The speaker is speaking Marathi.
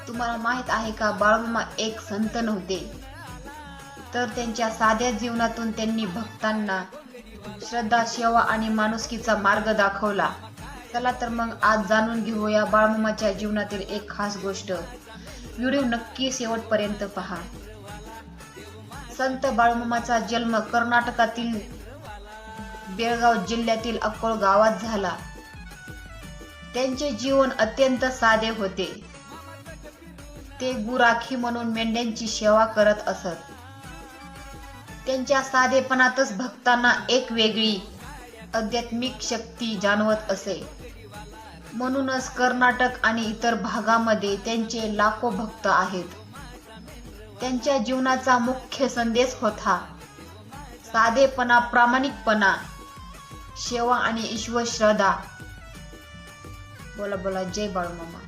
तुम्हाला माहित आहे का, बाळूमामा एक संत नव्हते, तर त्यांच्या साध्या जीवनातून त्यांनी भक्तांना श्रद्धा, सेवा आणि माणुसकीचा मार्ग दाखवला. चला तर मग आज जाणून घेऊया बाळूमामाच्या जीवनातील एक खास गोष्ट. व्हिडिओ नक्की शेवटपर्यंत पहा. संत बाळूमामाचा जन्म कर्नाटकातील बेळगाव जिल्ह्यातील अक्कोळ गावात झाला. त्यांचे जीवन अत्यंत साधे होते. ते गुराखी म्हणून मेंढ्यांची सेवा करत असत. त्यांच्या साधेपणातच भक्तांना एक वेगळी आध्यात्मिक शक्ती जाणवत असे. म्हणूनच कर्नाटक आणि इतर भागामध्ये त्यांचे लाखो भक्त आहेत. त्यांच्या जीवनाचा मुख्य संदेश होता साधेपणा, प्रामाणिकपणा, सेवा आणि ईश्वर श्रद्धा. बोला बोला, जय बाळूमामा.